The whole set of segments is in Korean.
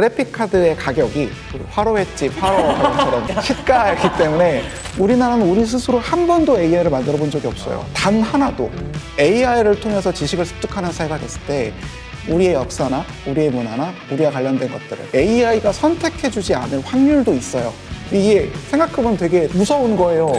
그래픽카드의 가격이 화로횟집, 화로처럼 시가이기 때문에 우리나라는 우리 스스로 한 번도 AI를 만들어 본 적이 없어요. 단 하나도. AI를 통해서 지식을 습득하는 사회가 됐을 때 우리의 역사나 우리의 문화나 우리와 관련된 것들을 AI가 선택해주지 않을 확률도 있어요. 이게 생각해보면 되게 무서운 거예요.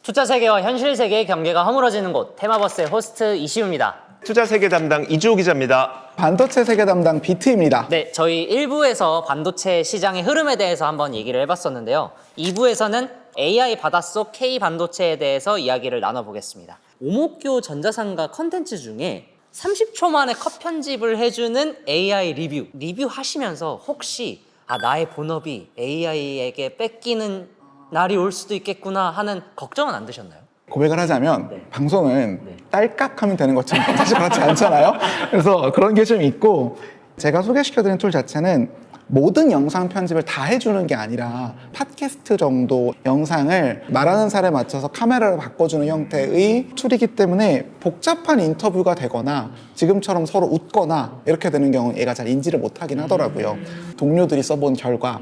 투자 세계와 현실 세계의 경계가 허물어지는 곳, 테마버스의 호스트 이시우입니다. 투자 세계 담당 이주호 기자입니다. 반도체 세계 담당 비트입니다. 네, 저희 1부에서 반도체 시장의 흐름에 대해서 한번 얘기를 해봤었는데요. 2부에서는 AI 바닷속 K 반도체에 대해서 이야기를 나눠보겠습니다. 오목교 전자상가 컨텐츠 중에 30초 만에 컷 편집을 해주는 AI 리뷰하시면서 혹시 나의 본업이 AI에게 뺏기는 날이 올 수도 있겠구나 하는 걱정은 안 드셨나요? 고백을 하자면 방송은 딸깍하면 되는 것처럼 사실 그렇지 않잖아요. 그래서 그런 게 좀 있고, 제가 소개시켜드린 툴 자체는 모든 영상 편집을 다 해주는 게 아니라 팟캐스트 정도 영상을 말하는 살에 맞춰서 카메라를 바꿔주는 형태의 툴이기 때문에 복잡한 인터뷰가 되거나 지금처럼 서로 웃거나 이렇게 되는 경우는 얘가 잘 인지를 못하긴 하더라고요. 동료들이 써본 결과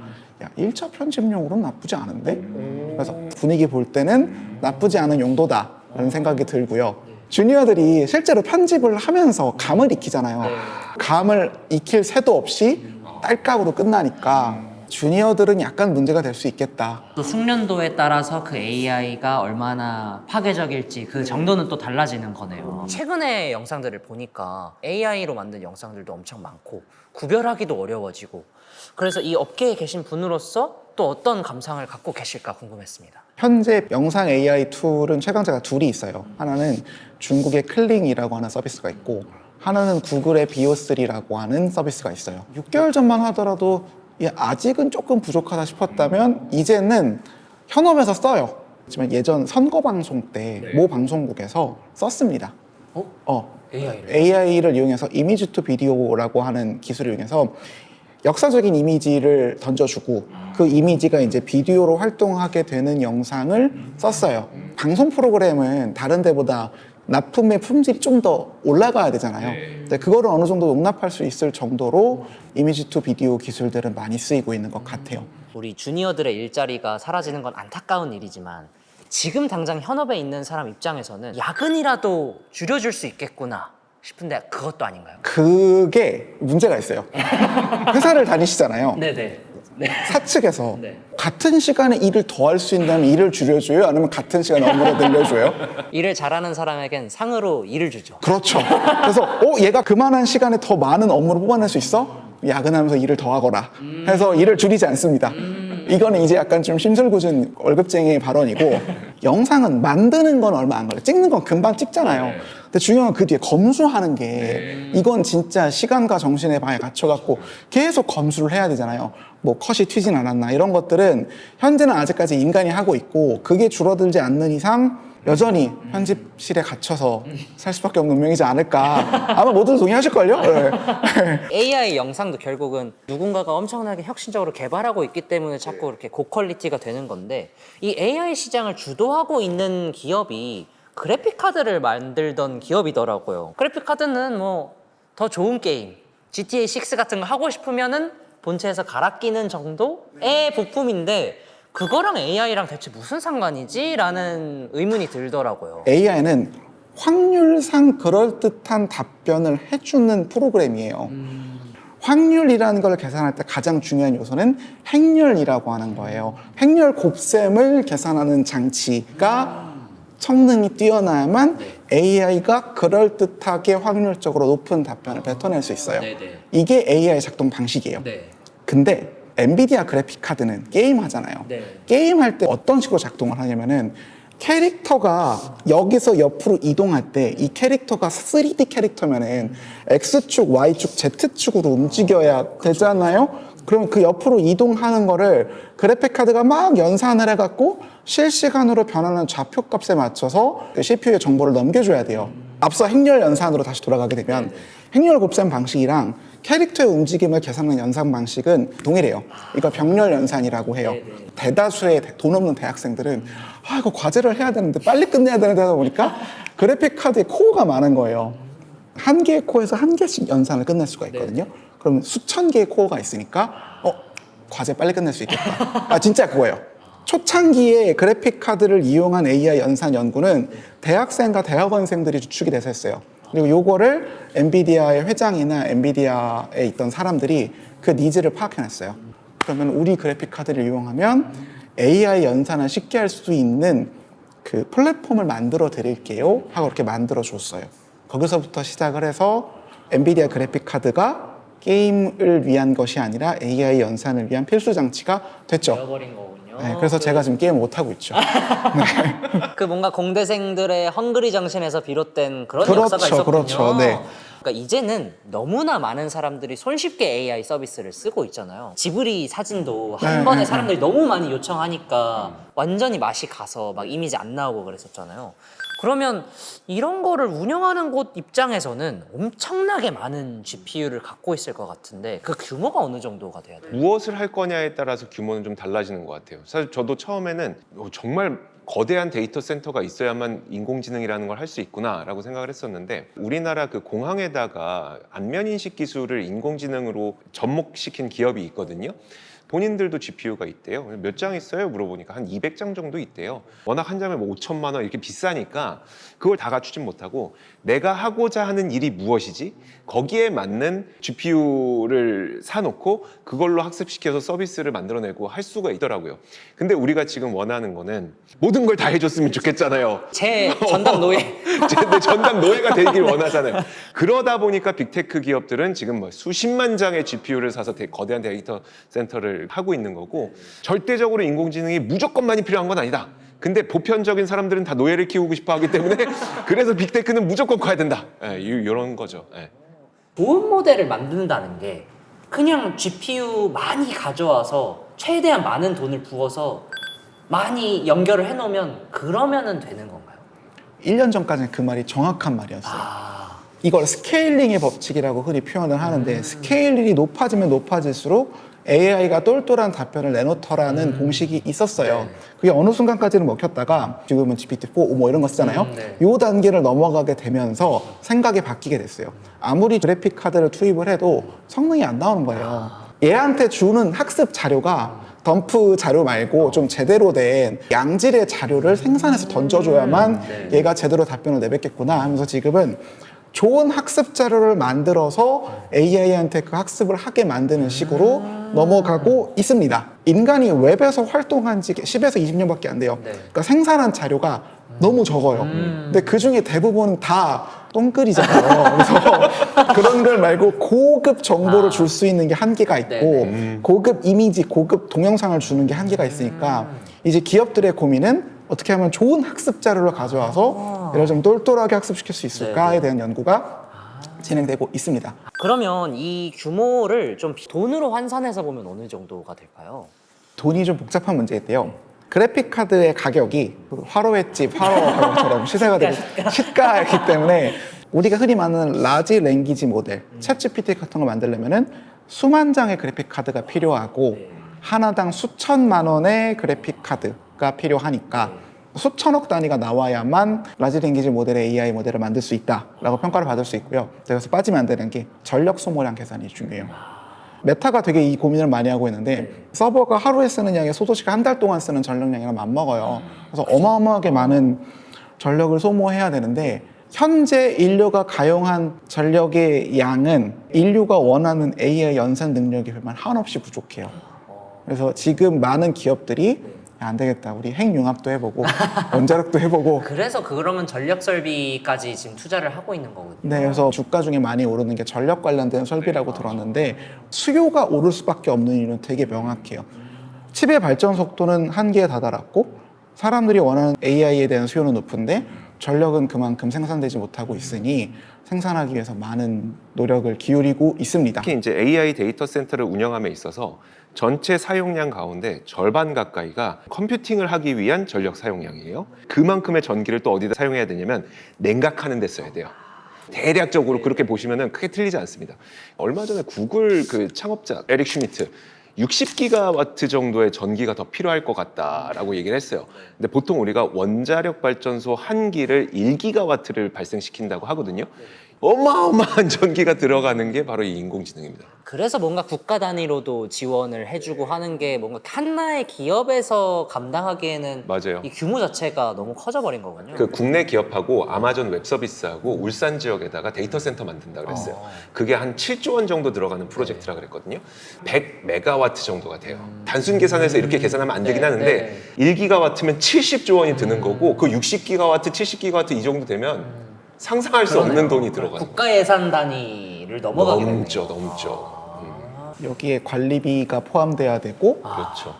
1차 편집용으로는 나쁘지 않은데? 그래서 분위기 볼 때는 나쁘지 않은 용도다라는 생각이 들고요. 주니어들이 실제로 편집을 하면서 감을 익히잖아요. 감을 익힐 새도 없이 딸깍으로 끝나니까 주니어들은 약간 문제가 될 수 있겠다. 또 숙련도에 따라서 그 AI가 얼마나 파괴적일지 그 정도는 또 달라지는 거네요. 최근의 영상들을 보니까 AI로 만든 영상들도 엄청 많고 구별하기도 어려워지고, 그래서 이 업계에 계신 분으로서 또 어떤 감상을 갖고 계실까 궁금했습니다. 현재 영상 AI 툴은 최강자가 둘이 있어요. 하나는 중국의 클링이라고 하는 서비스가 있고, 하나는 구글의 비오3라고 하는 서비스가 있어요. 6개월 전만 하더라도 아직은 조금 부족하다 싶었다면 이제는 현업에서 써요. 하지만 예전 선거방송 때 모 방송국에서 썼습니다. AI를 이용해서 이미지 투 비디오라고 하는 기술을 이용해서 역사적인 이미지를 던져주고 그 이미지가 이제 비디오로 활동하게 되는 영상을 썼어요. 방송 프로그램은 다른 데보다 납품의 품질이 좀 더 올라가야 되잖아요. 근데 그거를 어느 정도 용납할 수 있을 정도로 이미지 투 비디오 기술들은 많이 쓰이고 있는 것 같아요. 우리 주니어들의 일자리가 사라지는 건 안타까운 일이지만 지금 당장 현업에 있는 사람 입장에서는 야근이라도 줄여줄 수 있겠구나 싶은데 그것도 아닌가요? 그게 문제가 있어요. 회사를 다니시잖아요. 네네. 사측에서 같은 시간에 일을 더 할 수 있다면 일을 줄여줘요? 아니면 같은 시간에 업무를 늘려줘요? 일을 잘하는 사람에겐 상으로 일을 주죠. 그렇죠. 그래서 얘가 그만한 시간에 더 많은 업무를 뽑아낼 수 있어? 야근하면서 일을 더 하거라 해서 일을 줄이지 않습니다. 이거는 이제 약간 좀 심술궂은 월급쟁이의 발언이고, 영상은 만드는 건 얼마 안 걸려요. 찍는 건 금방 찍잖아요. 근데 중요한 건 그 뒤에 검수하는 게, 이건 진짜 시간과 정신의 방에 갇혀갖고 계속 검수를 해야 되잖아요. 뭐 컷이 튀진 않았나 이런 것들은 현재는 아직까지 인간이 하고 있고, 그게 줄어들지 않는 이상 여전히 편집실에 갇혀서 살 수밖에 없는 운명이지 않을까. 아마 모두들 동의하실걸요? 네. AI 영상도 결국은 누군가가 엄청나게 혁신적으로 개발하고 있기 때문에 자꾸 이렇게 고퀄리티가 되는 건데, 이 AI 시장을 주도하고 있는 기업이 그래픽카드를 만들던 기업이더라고요. 그래픽카드는 뭐 더 좋은 게임, GTA 6 같은 거 하고 싶으면은 본체에서 갈아 끼는 정도의 부품인데 그거랑 AI랑 대체 무슨 상관이지? 라는 의문이 들더라고요. AI는 확률상 그럴듯한 답변을 해주는 프로그램이에요. 확률이라는 걸 계산할 때 가장 중요한 요소는 행렬이라고 하는 거예요. 행렬 곱셈을 계산하는 장치가 성능이 뛰어나야만 AI가 그럴듯하게 확률적으로 높은 답변을 뱉어낼 수 있어요. 이게 AI 작동 방식이에요. 근데 엔비디아 그래픽 카드는 게임 하잖아요. 게임 할 때 어떤 식으로 작동을 하냐면은, 캐릭터가 여기서 옆으로 이동할 때 이 캐릭터가 3D 캐릭터면은 X축, Y축, Z축으로 움직여야 되잖아요. 그럼 그 옆으로 이동하는 거를 그래픽 카드가 막 연산을 해갖고 실시간으로 변하는 좌표값에 맞춰서 CPU에 정보를 넘겨줘야 돼요. 앞서 행렬 연산으로 다시 돌아가게 되면 행렬 곱셈 방식이랑 캐릭터의 움직임을 계산하는 연산 방식은 동일해요. 이걸 병렬 연산이라고 해요. 대다수의 돈 없는 대학생들은 이거 과제를 해야 되는데 빨리 끝내야 되는데 하다 보니까 그래픽 카드에 코어가 많은 거예요. 한 개의 코어에서 한 개씩 연산을 끝낼 수가 있거든요. 그럼 수천 개의 코어가 있으니까 과제 빨리 끝낼 수 있겠다. 아 진짜 그거예요. 초창기에 그래픽 카드를 이용한 AI 연산 연구는 대학생과 대학원생들이 주축이 돼서 했어요. 그리고 요거를 엔비디아의 회장이나 엔비디아에 있던 사람들이 그 니즈를 파악해냈어요. 그러면 우리 그래픽 카드를 이용하면 AI 연산을 쉽게 할 수 있는 그 플랫폼을 만들어 드릴게요 하고 이렇게 만들어 줬어요. 거기서부터 시작을 해서 엔비디아 그래픽 카드가 게임을 위한 것이 아니라 AI 연산을 위한 필수 장치가 됐죠. 되어버린 거군요. 네, 그래서 제가 지금 게임 못 하고 있죠. 그 뭔가 공대생들의 헝그리 정신에서 비롯된 그런 그렇죠, 역사가 있었군요. 그렇죠, 네. 그러니까 이제는 너무나 많은 사람들이 손쉽게 AI 서비스를 쓰고 있잖아요. 지브리 사진도 한 네, 번에 네, 사람들이 너무 많이 요청하니까 완전히 맛이 가서 막 이미지 안 나오고 그랬었잖아요. 그러면 이런 거를 운영하는 곳 입장에서는 엄청나게 많은 GPU를 갖고 있을 것 같은데 그 규모가 어느 정도가 돼야 돼요? 무엇을 할 거냐에 따라서 규모는 좀 달라지는 것 같아요. 사실 저도 처음에는 정말 거대한 데이터 센터가 있어야만 인공지능이라는 걸 할 수 있구나라고 생각을 했었는데 우리나라 그 공항에다가 안면 인식 기술을 인공지능으로 접목시킨 기업이 있거든요. 본인들도 GPU가 있대요. 몇 장 있어요? 물어보니까 한 200장 정도 있대요. 워낙 한 장에 뭐 5천만 원 이렇게 비싸니까 그걸 다 갖추진 못하고 내가 하고자 하는 일이 무엇이지? 거기에 맞는 GPU를 사놓고 그걸로 학습시켜서 서비스를 만들어내고 할 수가 있더라고요. 근데 우리가 지금 원하는 거는 모든 걸 다 해줬으면 좋겠잖아요. 제 전담 노예. 내 전담 노예가 되길 원하잖아요. 그러다 보니까 빅테크 기업들은 지금 뭐 수십만 장의 GPU를 사서 거대한 데이터 센터를 하고 있는 거고 절대적으로 인공지능이 무조건 많이 필요한 건 아니다. 근데 보편적인 사람들은 다 노예를 키우고 싶어 하기 때문에 그래서 빅테크는 무조건 커야 된다. 이런 거죠. 좋은 모델을 만든다는 게 그냥 GPU 많이 가져와서 최대한 많은 돈을 부어서 많이 연결을 해놓으면 그러면은 되는 건가요? 1년 전까지는 그 말이 정확한 말이었어요. 이걸 스케일링의 법칙이라고 흔히 표현을 하는데 스케일링이 높아지면 높아질수록 AI가 똘똘한 답변을 내놓더라는 공식이 있었어요. 네. 그게 어느 순간까지는 먹혔다가 지금은 GPT-4 뭐 이런 거 쓰잖아요. 네. 요 단계를 넘어가게 되면서 생각이 바뀌게 됐어요. 아무리 그래픽 카드를 투입을 해도 성능이 안 나오는 거예요. 얘한테 주는 학습 자료가 덤프 자료 말고 좀 제대로 된 양질의 자료를 생산해서 던져줘야만 얘가 제대로 답변을 내뱉겠구나 하면서 지금은 좋은 학습 자료를 만들어서 AI한테 그 학습을 하게 만드는 식으로 넘어가고 있습니다. 인간이 웹에서 활동한 지 10에서 20년밖에 안 돼요. 그러니까 생산한 자료가 너무 적어요. 근데 그 중에 대부분은 다 똥글이잖아요. 그래서 그런 걸 말고 고급 정보를 줄 수 있는 게 한계가 있고 고급 이미지, 고급 동영상을 주는 게 한계가 있으니까 이제 기업들의 고민은 어떻게 하면 좋은 학습 자료를 가져와서 얘를 좀 똘똘하게 학습시킬 수 있을까에 대한 연구가 진행되고 있습니다. 그러면 이 규모를 좀 돈으로 환산해서 보면 어느 정도가 될까요? 돈이 좀 복잡한 문제인데요. 그래픽 카드의 가격이 화로회집, 화로 가격처럼 시세가 되고 시가이기 때문에 우리가 흔히 말하는 라지 랭귀지 모델, 챗 GPT 같은 걸 만들려면은 수만 장의 그래픽 카드가 필요하고 하나당 수천만 원의 그래픽 카드가 필요하니까 수천억 단위가 나와야만 라지 랭귀지 모델의 AI 모델을 만들 수 있다라고 평가를 받을 수 있고요. 여기서 빠지면 안 되는 게 전력 소모량 계산이 중요해요. 메타가 되게 이 고민을 많이 하고 있는데 서버가 하루에 쓰는 양의 소도시가 한 달 동안 쓰는 전력량이랑 맞먹어요. 그래서 어마어마하게 많은 전력을 소모해야 되는데 현재 인류가 가용한 전력의 양은 인류가 원하는 AI 연산 능력에 비하면 한없이 부족해요. 그래서 지금 많은 기업들이 안 되겠다. 우리 핵융합도 해보고 원자력도 해보고. 그래서 그러면 전력 설비까지 지금 투자를 하고 있는 거거든요. 네, 그래서 주가 중에 많이 오르는 게 전력 관련된 설비라고 들었는데 수요가 오를 수밖에 없는 이유는 되게 명확해요. 칩의 발전 속도는 한계에 다다랐고 사람들이 원하는 AI에 대한 수요는 높은데 전력은 그만큼 생산되지 못하고 있으니 생산하기 위해서 많은 노력을 기울이고 있습니다. 특히 이제 AI 데이터 센터를 운영함에 있어서 전체 사용량 가운데 절반 가까이가 컴퓨팅을 하기 위한 전력 사용량이에요. 그만큼의 전기를 또 어디다 사용해야 되냐면 냉각하는 데 써야 돼요. 대략적으로 그렇게 보시면은 크게 틀리지 않습니다. 얼마 전에 구글 그 창업자 에릭 슈미트 60기가와트 정도의 전기가 더 필요할 것 같다라고 얘기를 했어요. 근데 보통 우리가 원자력 발전소 한 기를 1기가와트를 발생시킨다고 하거든요. 어마어마한 전기가 들어가는 게 바로 이 인공지능입니다. 그래서 뭔가 국가 단위로도 지원을 해주고 하는 게 뭔가 하나의 기업에서 감당하기에는 맞아요. 이 규모 자체가 너무 커져버린 거군요. 그 국내 기업하고 아마존 웹서비스하고 울산 지역에다가 데이터 센터 만든다 그랬어요. 그게 한 7조 원 정도 들어가는 프로젝트라 그랬거든요. 100메가와트 정도가 돼요. 단순 계산해서 이렇게 계산하면 안 되긴 네, 하는데 1기가와트면 70조 원이 드는 거고 그 60기가와트, 70기가와트 이 정도 되면 상상할 수 없는 돈이 들어가요. 국가 예산 단위를 넘어가게 되네요. 넘죠. 여기에 관리비가 포함돼야 되고 그렇죠.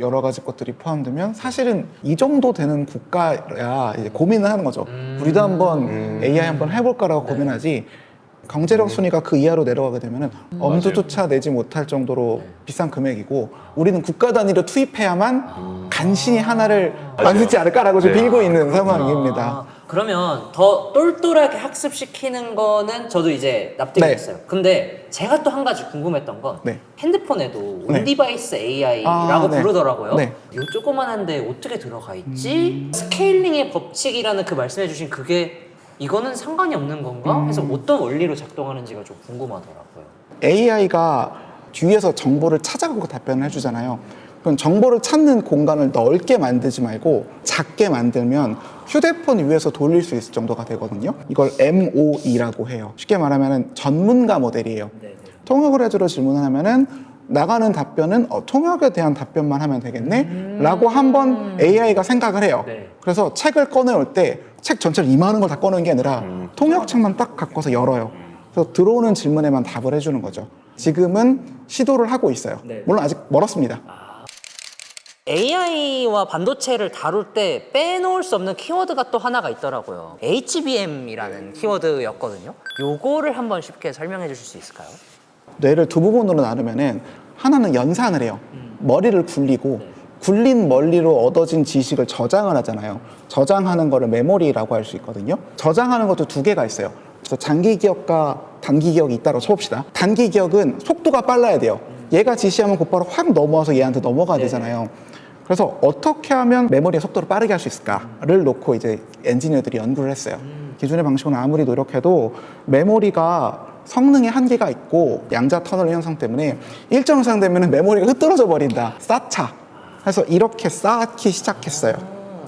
여러 가지 것들이 포함되면 사실은 이 정도 되는 국가야 이제 고민을 하는 거죠. 우리도 한번 AI 한번 해볼까라고 고민하지. 경제력 순위가 그 이하로 내려가게 되면은 엄두조차 내지 못할 정도로 비싼 금액이고 우리는 국가 단위로 투입해야만 간신히 하나를 만들지 않을까라고 좀 빌고 있는 상황입니다. 그러면 더 똘똘하게 학습시키는 거는 저도 이제 납득이 네. 됐어요. 근데 제가 또 한 가지 궁금했던 건 네. 핸드폰에도 네. 온디바이스 AI라고 네. 부르더라고요. 네. 요 조그만한데 어떻게 들어가 있지? 스케일링의 법칙이라는 그 말씀해주신 그게 이거는 상관이 없는 건가? 해서 어떤 원리로 작동하는지가 좀 궁금하더라고요. AI가 뒤에서 정보를 찾아가고 답변을 해주잖아요. 그럼 정보를 찾는 공간을 넓게 만들지 말고 작게 만들면 휴대폰 위에서 돌릴 수 있을 정도가 되거든요. 이걸 MOE라고 해요. 쉽게 말하면 전문가 모델이에요. 통역을 해주러 질문을 하면은 나가는 답변은 통역에 대한 답변만 하면 되겠네? 라고 한번 AI가 생각을 해요. 네. 그래서 책을 꺼내올 때 책 전체를 이만한 걸 다 꺼내는 게 아니라 통역책만 딱 갖고서 열어요. 그래서 들어오는 질문에만 답을 해주는 거죠. 지금은 시도를 하고 있어요. 네. 물론 아직 멀었습니다. AI와 반도체를 다룰 때 빼놓을 수 없는 키워드가 또 하나가 있더라고요. HBM이라는 키워드였거든요. 요거를 한번 쉽게 설명해 주실 수 있을까요? 뇌를 두 부분으로 나누면은 하나는 연산을 해요. 머리를 굴리고 굴린 머리로 얻어진 지식을 저장을 하잖아요. 저장하는 거를 메모리라고 할 수 있거든요. 저장하는 것도 두 개가 있어요. 그래서 장기 기억과 단기 기억이 있다고 쳐봅시다. 단기 기억은 속도가 빨라야 돼요. 얘가 지시하면 곧바로 확 넘어와서 얘한테 넘어가야 되잖아요. 그래서 어떻게 하면 메모리의 속도를 빠르게 할 수 있을까를 놓고 이제 엔지니어들이 연구를 했어요. 기존의 방식으로는 아무리 노력해도 메모리가 성능의 한계가 있고 양자 터널 현상 때문에 일정 이상 되면 메모리가 흐트러져 버린다. 쌓자. 그래서 이렇게 쌓기 시작했어요.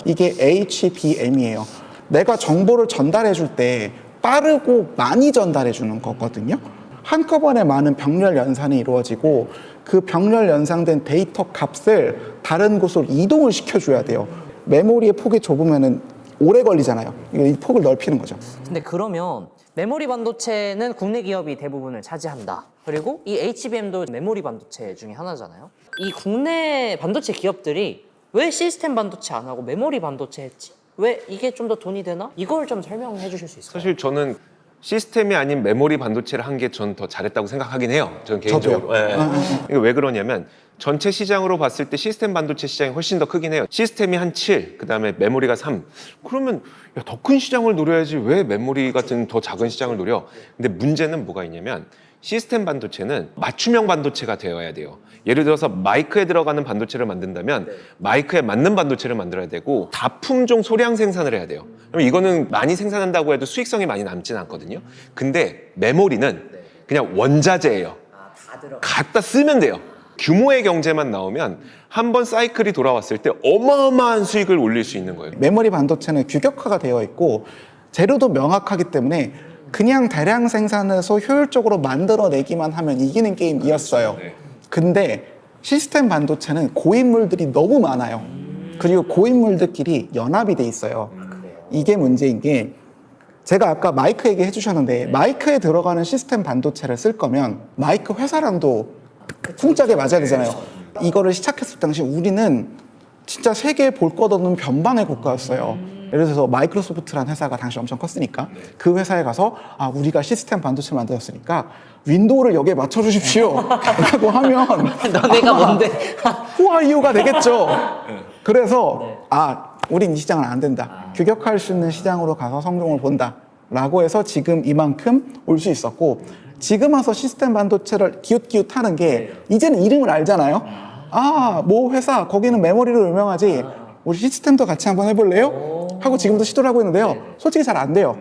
이게 HBM이에요. 내가 정보를 전달해 줄 때 빠르고 많이 전달해 주는 거거든요. 한꺼번에 많은 병렬 연산이 이루어지고 그 병렬 연상된 데이터 값을 다른 곳으로 이동을 시켜줘야 돼요. 메모리의 폭이 좁으면 오래 걸리잖아요. 이 폭을 넓히는 거죠. 근데 그러면 메모리 반도체는 국내 기업이 대부분을 차지한다. 그리고 이 HBM도 메모리 반도체 중에 하나잖아요. 이 국내 반도체 기업들이 왜 시스템 반도체 안 하고 메모리 반도체 했지? 왜 이게 좀 더 돈이 되나? 이걸 좀 설명해 주실 수 있을까요? 사실 저는 시스템이 아닌 메모리 반도체를 한 게 전 더 잘했다고 생각하긴 해요. 전 개인적으로. 저도요. 예. 이거 왜 그러냐면 전체 시장으로 봤을 때 시스템 반도체 시장이 훨씬 더 크긴 해요. 시스템이 한 7, 그다음에 메모리가 3. 그러면 더 큰 시장을 노려야지 왜 메모리 같은 더 작은 시장을 노려? 근데 문제는 뭐가 있냐면 시스템 반도체는 맞춤형 반도체가 되어야 돼요. 예를 들어서 마이크에 들어가는 반도체를 만든다면 마이크에 맞는 반도체를 만들어야 되고 다품종 소량 생산을 해야 돼요. 그럼 이거는 많이 생산한다고 해도 수익성이 많이 남지는 않거든요. 근데 메모리는 그냥 원자재예요. 다 들어. 갖다 쓰면 돼요. 규모의 경제만 나오면 한 번 사이클이 돌아왔을 때 어마어마한 수익을 올릴 수 있는 거예요. 메모리 반도체는 규격화가 되어 있고 재료도 명확하기 때문에 그냥 대량 생산해서 효율적으로 만들어내기만 하면 이기는 게임이었어요. 근데 시스템 반도체는 고인물들이 너무 많아요. 그리고 고인물들끼리 연합이 돼 있어요. 이게 문제인 게 제가 아까 마이크 얘기 해주셨는데 마이크에 들어가는 시스템 반도체를 쓸 거면 마이크 회사랑도 풍짝에 맞아야 되잖아요. 이거를 시작했을 당시 우리는 진짜 세계에 볼 것 없는 변방의 국가였어요. 예를 들어서 마이크로소프트라는 회사가 당시 엄청 컸으니까 그 회사에 가서 우리가 시스템 반도체를 만들었으니까 윈도우를 여기에 맞춰주십시오 라고 하면 너네가 뭔데? Who are you가 되겠죠. 그래서 우린 이 시장은 안 된다. 규격화할 수 있는 시장으로 가서 성공을 본다 라고 해서 지금 이만큼 올 수 있었고 지금 와서 시스템 반도체를 기웃기웃하는 게 이제는 이름을 알잖아요. 뭐 회사 거기는 메모리로 유명하지 우리 시스템도 같이 한번 해볼래요? 하고 지금도 시도를 하고 있는데요. 솔직히 잘 안 돼요.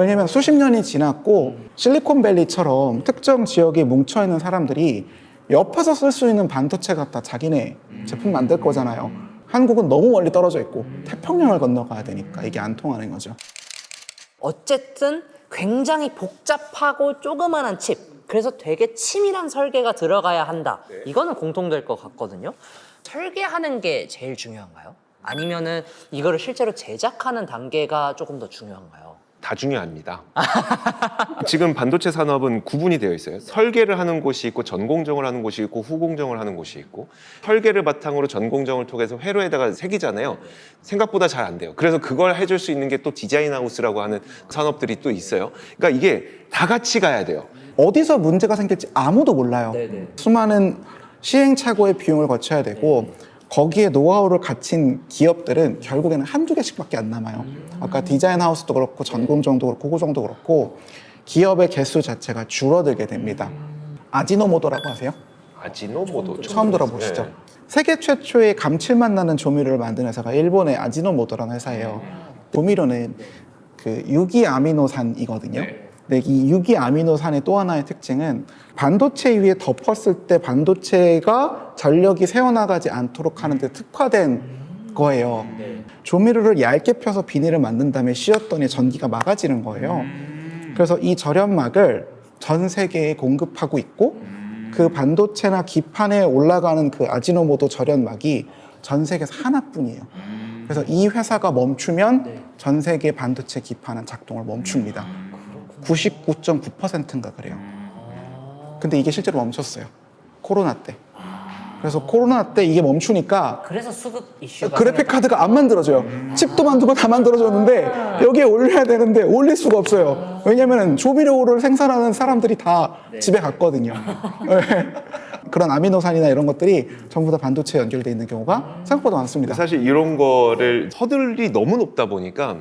왜냐면 수십 년이 지났고 실리콘밸리처럼 특정 지역에 뭉쳐있는 사람들이 옆에서 쓸 수 있는 반도체 갖다 자기네 제품 만들 거잖아요. 한국은 너무 멀리 떨어져 있고 태평양을 건너가야 되니까 이게 안 통하는 거죠. 어쨌든 굉장히 복잡하고 조그만한 칩. 그래서 되게 치밀한 설계가 들어가야 한다. 이거는 공통될 것 같거든요. 설계하는 게 제일 중요한가요? 아니면은 이거를 실제로 제작하는 단계가 조금 더 중요한가요? 다 중요합니다. 지금 반도체 산업은 구분이 되어 있어요. 설계를 하는 곳이 있고 전공정을 하는 곳이 있고 후공정을 하는 곳이 있고 설계를 바탕으로 전공정을 통해서 회로에다가 새기잖아요. 생각보다 잘 안 돼요. 그래서 그걸 해줄 수 있는 게 또 디자인 하우스라고 하는 산업들이 또 있어요. 그러니까 이게 다 같이 가야 돼요. 어디서 문제가 생길지 아무도 몰라요. 네네. 수많은 시행착오의 비용을 거쳐야 되고 거기에 노하우를 갖춘 기업들은 결국에는 한두 개씩밖에 안 남아요. 아까 디자인 하우스도 그렇고 전공정도 그렇고 후공정도 그렇고 기업의 개수 자체가 줄어들게 됩니다. 아지노모토라고 아세요? 아지노모토 처음 들어보시죠? 네. 세계 최초의 감칠맛 나는 조미료를 만든 회사가 일본의 아지노모토라는 회사예요. 조미료는 그 유기아미노산이거든요. 근데 이 유기아미노산의 또 하나의 특징은 반도체 위에 덮었을 때 반도체가 전력이 새어나가지 않도록 하는 데 특화된 거예요. 조미료를 얇게 펴서 비닐을 만든 다음에 씌웠더니 전기가 막아지는 거예요. 그래서 이 절연막을 전 세계에 공급하고 있고 그 반도체나 기판에 올라가는 그 아지노모토 절연막이 전 세계에서 하나뿐이에요. 그래서 이 회사가 멈추면 전 세계 반도체 기판은 작동을 멈춥니다. 99.9%인가 그래요. 근데 이게 실제로 멈췄어요. 코로나 때. 그래서 코로나 때 이게 멈추니까 그래서 수급 이슈가 그래픽 카드가 안 만들어져요. 칩도 만들고 다 만들어졌는데 여기에 올려야 되는데 올릴 수가 없어요. 왜냐면 조미료를 생산하는 사람들이 다 집에 갔거든요. 그런 아미노산이나 이런 것들이 전부 다 반도체에 연결되어 있는 경우가 생각보다 많습니다. 사실 이런 거를 허들이 너무 높다 보니까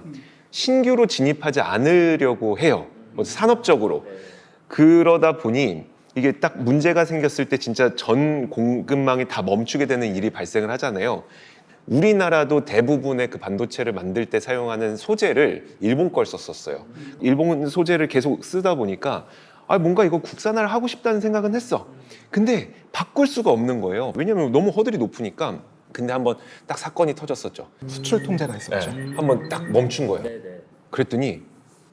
신규로 진입하지 않으려고 해요. 뭐 산업적으로. 그러다 보니 이게 딱 문제가 생겼을 때 진짜 전 공급망이 다 멈추게 되는 일이 발생을 하잖아요. 우리나라도 대부분의 그 반도체를 만들 때 사용하는 소재를 일본 걸 썼었어요. 일본 소재를 계속 쓰다 보니까 뭔가 이거 국산화를 하고 싶다는 생각은 했어. 근데 바꿀 수가 없는 거예요. 왜냐면 너무 허들이 높으니까. 근데 한번 딱 사건이 터졌었죠. 수출 통제가 있었죠. 네, 한번 딱 멈춘 거예요. 그랬더니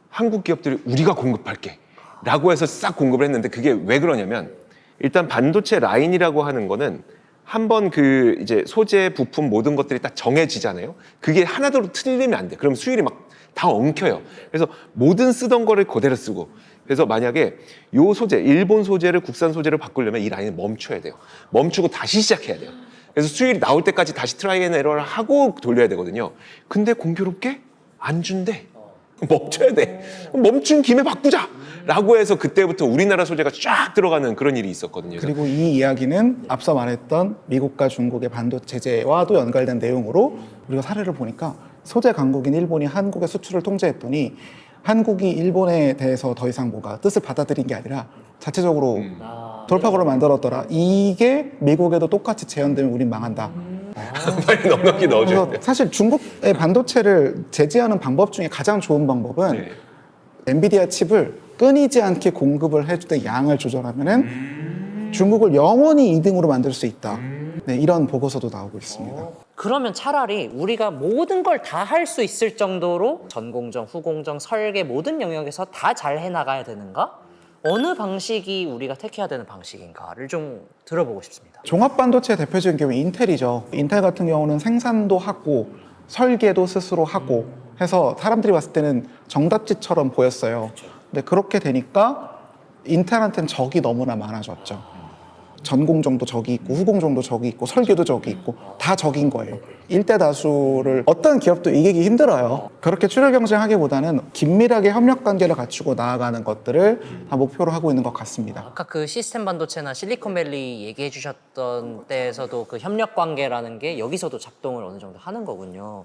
한국 기업들이 우리가 공급할게 라고 해서 싹 공급을 했는데 그게 왜 그러냐면 일단 반도체 라인이라고 하는 거는 한번 그 이제 소재, 부품 모든 것들이 딱 정해지잖아요. 그게 하나도 틀리면 안 돼. 그럼 수율이 막 다 엉켜요. 그래서 모든 쓰던 거를 그대로 쓰고 그래서 만약에 요 소재, 일본 소재를 국산 소재로 바꾸려면 이 라인을 멈춰야 돼요. 멈추고 다시 시작해야 돼요. 그래서 수율이 나올 때까지 다시 트라이 앤 에러를 하고 돌려야 되거든요. 근데 공교롭게 안 준대. 멈춰야 돼. 멈춘 김에 바꾸자! 라고 해서 그때부터 우리나라 소재가 쫙 들어가는 그런 일이 있었거든요. 그리고 이 이야기는 앞서 말했던 미국과 중국의 반도체 제재와도 연관된 내용으로 우리가 사례를 보니까 소재 강국인 일본이 한국의 수출을 통제했더니 한국이 일본에 대해서 더 이상 뭐가 뜻을 받아들인 게 아니라 자체적으로 돌파구를 만들었더라. 이게 미국에도 똑같이 재현되면 우린 망한다. 빨리 넉넉히 넣어줘야 그래서 돼요. 사실 중국의 반도체를 제재하는 방법 중에 가장 좋은 방법은 네. 엔비디아 칩을 끊이지 않게 공급을 해줄 때 양을 조절하면은 중국을 영원히 2등으로 만들 수 있다. 네, 이런 보고서도 나오고 있습니다. 그러면 차라리 우리가 모든 걸 다 할 수 있을 정도로 전공정, 후공정, 설계 모든 영역에서 다 잘 해나가야 되는가? 어느 방식이 우리가 택해야 되는 방식인가를 좀 들어보고 싶습니다. 종합반도체 대표적인 경우 인텔이죠. 인텔 같은 경우는 생산도 하고 설계도 스스로 하고 해서 사람들이 봤을 때는 정답지처럼 보였어요. 근데 그렇게 되니까 인텔한테는 적이 너무나 많아졌죠. 전공정도 적이 있고 후공정도 적이 있고 설계도 적이 있고 다 적인 거예요. 일대 다수를 어떤 기업도 이기기 힘들어요. 그렇게 추력 경쟁하기보다는 긴밀하게 협력 관계를 갖추고 나아가는 것들을 다 목표로 하고 있는 것 같습니다. 아까 그 시스템 반도체나 실리콘밸리 얘기해 주셨던 때에서도 그 협력 관계라는 게 여기서도 작동을 어느 정도 하는 거군요.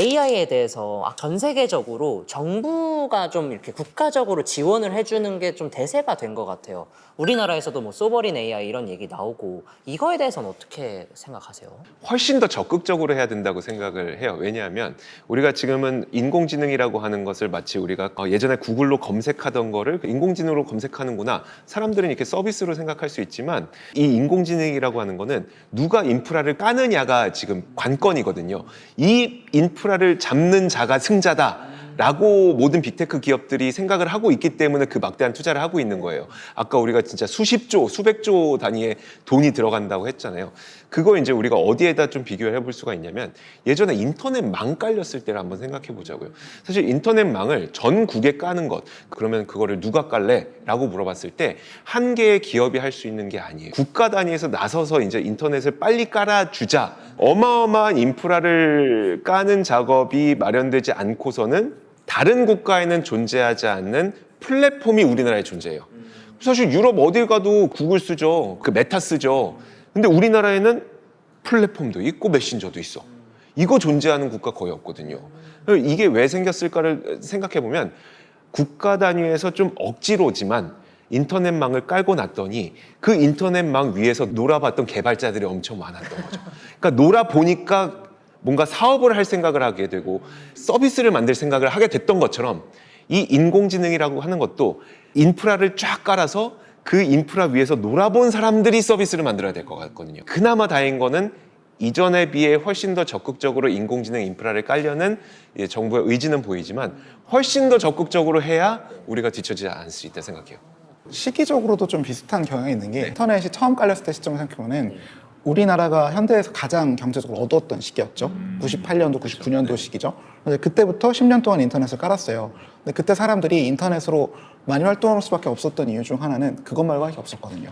AI에 대해서 전 세계적으로 정부가 좀 이렇게 국가적으로 지원을 해주는 게 좀 대세가 된 것 같아요. 우리나라에서도 뭐 소버린 AI 이런 얘기 나오고 이거에 대해서는 어떻게 생각하세요? 훨씬 더 적극적으로 해야 된다고 생각을 해요. 왜냐하면 우리가 지금은 인공지능이라고 하는 것을 마치 우리가 예전에 구글로 검색하던 거를 인공지능으로 검색하는구나. 사람들은 이렇게 서비스로 생각할 수 있지만 이 인공지능이라고 하는 거는 누가 인프라를 까느냐가 지금 관건이거든요. 이 인프라를 잡는 자가 승자다. 라고 모든 빅테크 기업들이 생각을 하고 있기 때문에 그 막대한 투자를 하고 있는 거예요. 아까 우리가 진짜 수십조, 수백조 단위의 돈이 들어간다고 했잖아요. 그거 이제 우리가 어디에다 좀 비교를 해볼 수가 있냐면 예전에 인터넷망 깔렸을 때를 한번 생각해 보자고요. 사실 인터넷망을 전국에 까는 것, 그러면 그거를 누가 깔래? 라고 물어봤을 때 한 개의 기업이 할 수 있는 게 아니에요. 국가 단위에서 나서서 이제 인터넷을 빨리 깔아주자. 어마어마한 인프라를 까는 작업이 마련되지 않고서는 다른 국가에는 존재하지 않는 플랫폼이 우리나라에 존재해요. 사실 유럽 어딜 가도 구글 쓰죠. 그 메타 쓰죠. 근데 우리나라에는 플랫폼도 있고 메신저도 있어. 이거 존재하는 국가 거의 없거든요. 이게 왜 생겼을까를 생각해 보면 국가 단위에서 좀 억지로지만 인터넷망을 깔고 났더니 그 인터넷망 위에서 놀아봤던 개발자들이 엄청 많았던 거죠. 그러니까 놀아보니까 뭔가 사업을 할 생각을 하게 되고 서비스를 만들 생각을 하게 됐던 것처럼 이 인공지능이라고 하는 것도 인프라를 쫙 깔아서 그 인프라 위에서 놀아본 사람들이 서비스를 만들어야 될 것 같거든요. 그나마 다행인 거는 이전에 비해 훨씬 더 적극적으로 인공지능 인프라를 깔려는 정부의 의지는 보이지만 훨씬 더 적극적으로 해야 우리가 뒤처지지 않을 수 있다 생각해요. 시기적으로도 좀 비슷한 경향이 있는 게 인터넷이 처음 깔렸을 때 시점을 생각해보면 우리나라가 현대에서 가장 경제적으로 어두웠던 시기였죠. 98년도, 99년도 시기죠. 그때부터 10년 동안 인터넷을 깔았어요. 근데 그때 사람들이 인터넷으로 많이 활동할 수밖에 없었던 이유 중 하나는 그것 말고 할 게 없었거든요.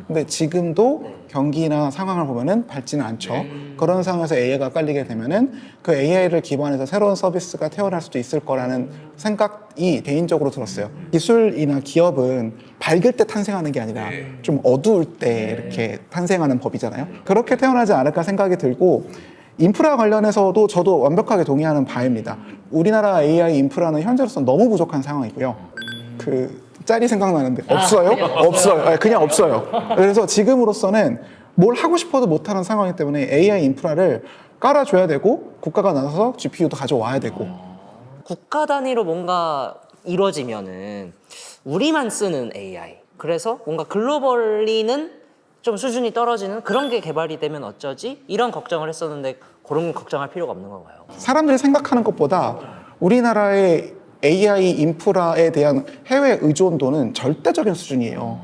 근데 지금도 경기나 상황을 보면은 밝지는 않죠. 그런 상황에서 AI가 깔리게 되면은 그 AI를 기반해서 새로운 서비스가 태어날 수도 있을 거라는 생각이 개인적으로 들었어요. 기술이나 기업은 밝을 때 탄생하는 게 아니라 좀 어두울 때 이렇게 탄생하는 법이잖아요. 그렇게 태어나지 않을까 생각이 들고 인프라 관련해서도 저도 완벽하게 동의하는 바입니다. 우리나라 AI 인프라는 현재로서 너무 부족한 상황이고요. 짤이 생각나는데 없어요? 없어요. 그냥 없어요. 그래서 지금으로서는 뭘 하고 싶어도 못하는 상황이기 때문에 AI 인프라를 깔아줘야 되고 국가가 나서서 GPU도 가져와야 되고. 국가 단위로 뭔가 이루어지면은 우리만 쓰는 AI, 그래서 뭔가 글로벌리는 좀 수준이 떨어지는 그런 게 개발이 되면 어쩌지? 이런 걱정을 했었는데 그런 걱정할 필요가 없는 건가요? 사람들이 생각하는 것보다 우리나라의 AI 인프라에 대한 해외 의존도는 절대적인 수준이에요.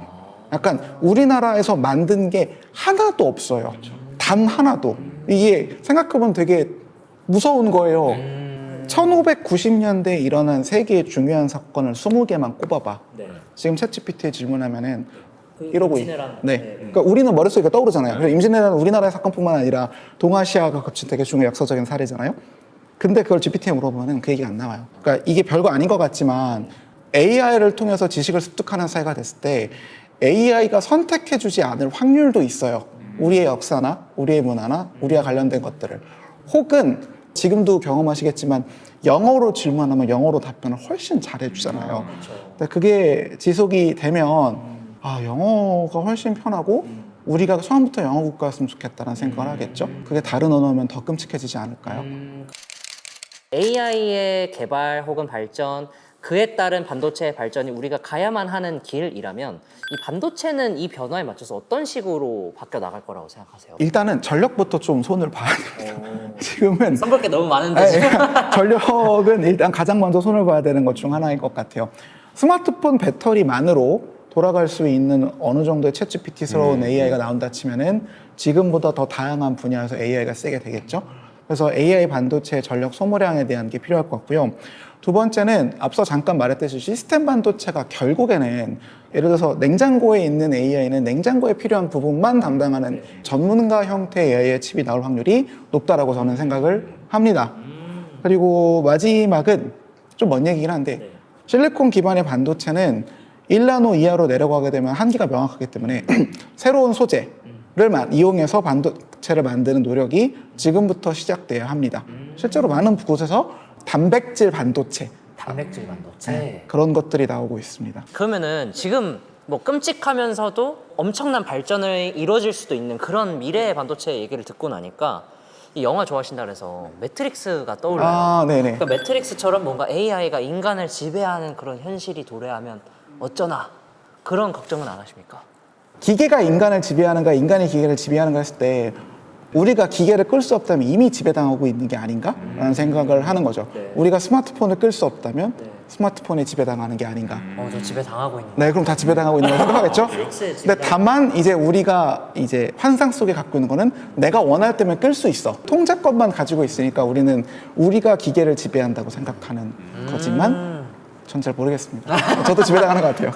약간 우리나라에서 만든 게 하나도 없어요. 단 하나도. 이게 생각해보면 되게 무서운 거예요. 1590년대에 일어난 세계의 중요한 사건을 20개만 꼽아봐. 지금 챗GPT에 질문하면은 이러고 네. 그러니까 우리는 머릿속에 떠오르잖아요. 그래서 임진왜란은 우리나라의 사건뿐만 아니라 동아시아가 겹친 되게 중요한 역사적인 사례잖아요. 근데 그걸 GPT에 물어보면 그 얘기가 안 나와요. 그러니까 이게 별거 아닌 것 같지만 AI를 통해서 지식을 습득하는 사회가 됐을 때 AI가 선택해주지 않을 확률도 있어요. 우리의 역사나 우리의 문화나 우리와 관련된 것들을. 혹은 지금도 경험하시겠지만 영어로 질문하면 영어로 답변을 훨씬 잘해주잖아요. 근데 그게 지속이 되면 영어가 훨씬 편하고 우리가 처음부터 영어 국가였으면 좋겠다는 생각을 하겠죠. 그게 다른 언어면 더 끔찍해지지 않을까요? AI의 개발 혹은 발전, 그에 따른 반도체의 발전이 우리가 가야만 하는 길이라면 이 반도체는 이 변화에 맞춰서 어떤 식으로 바뀌어 나갈 거라고 생각하세요? 일단은 전력부터 좀 손을 봐야 됩니다. 지금은 선볼 게 너무 많은데 지금. 전력은 일단 가장 먼저 손을 봐야 되는 것 중 하나인 것 같아요. 스마트폰 배터리만으로 돌아갈 수 있는 어느 정도의 챗GPT스러운 AI가 나온다 치면은 지금보다 더 다양한 분야에서 AI가 세게 되겠죠. 그래서 AI 반도체 전력 소모량에 대한 게 필요할 것 같고요. 두 번째는 앞서 잠깐 말했듯이 시스템 반도체가 결국에는 예를 들어서 냉장고에 있는 AI는 냉장고에 필요한 부분만 담당하는 전문가 형태의 AI의 칩이 나올 확률이 높다라고 저는 생각을 합니다. 그리고 마지막은 좀 먼 얘기긴 한데 실리콘 기반의 반도체는 1나노 이하로 내려가게 되면 한계가 명확하기 때문에 새로운 소재를 이용해서 반도체를 만드는 노력이 지금부터 시작돼야 합니다. 실제로 많은 곳에서 단백질 반도체 단백질 반도체. 그런 것들이 나오고 있습니다. 그러면은 지금 뭐 끔찍하면서도 엄청난 발전을 이루어질 수도 있는 그런 미래의 반도체 얘기를 듣고 나니까 이 영화 좋아하신다 그래서 매트릭스가 떠올라요. 아, 네네. 그러니까 매트릭스처럼 뭔가 AI가 인간을 지배하는 그런 현실이 도래하면 어쩌나 그런 걱정은 안 하십니까? 기계가 인간을 지배하는가, 인간이 기계를 지배하는가 했을 때 우리가 기계를 끌 수 없다면 이미 지배당하고 있는 게 아닌가라는 생각을 하는 거죠. 우리가 스마트폰을 끌 수 없다면 스마트폰에 지배당하는 게 아닌가. 저 집에 당하고 있는 네, 그럼 다 지배당하고 있는 거 생각하겠죠? 매트릭스에 근데 다만 이제 우리가 이제 환상 속에 갖고 있는 거는 내가 원할 때면 끌 수 있어. 통제권만 가지고 있으니까 우리는 우리가 기계를 지배한다고 생각하는 거지만 전 잘 모르겠습니다. 저도 지배당하는 것 같아요.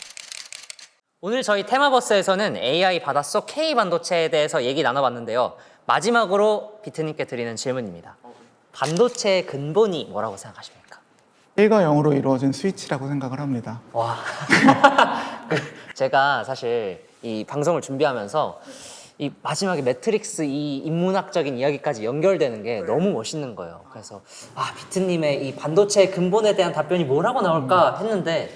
오늘 저희 테마버스에서는 AI 바닷속 K 반도체에 대해서 얘기 나눠봤는데요. 마지막으로 비트님께 드리는 질문입니다. 반도체의 근본이 뭐라고 생각하십니까? 1과 0으로 이루어진 스위치라고 생각을 합니다. 와. 제가 사실 이 방송을 준비하면서 이 마지막에 매트릭스 이 인문학적인 이야기까지 연결되는 게 너무 멋있는 거예요. 그래서 비트님의 이 반도체의 근본에 대한 답변이 뭐라고 나올까 했는데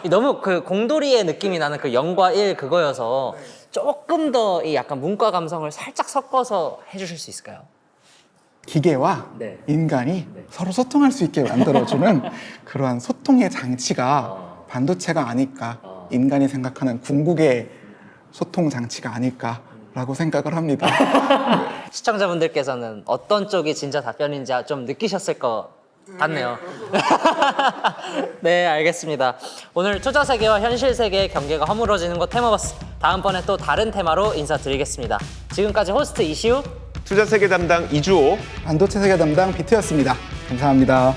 너무 그 공돌이의 느낌이 나는 그 0과 1 그거여서 조금 더 이 약간 문과 감성을 살짝 섞어서 해주실 수 있을까요? 기계와 네. 인간이 서로 소통할 수 있게 만들어주는 그러한 소통의 장치가 반도체가 아닐까, 인간이 생각하는 궁극의 소통 장치가 아닐까라고 생각을 합니다. 시청자분들께서는 어떤 쪽이 진짜 답변인지 좀 느끼셨을 것 같네요. 네, 알겠습니다. 오늘 투자 세계와 현실 세계의 경계가 허물어지는 것 테마버스. 다음번에 또 다른 테마로 인사드리겠습니다. 지금까지 호스트 이시우, 투자 세계 담당 이주호. 반도체 세계 담당 비트였습니다. 감사합니다.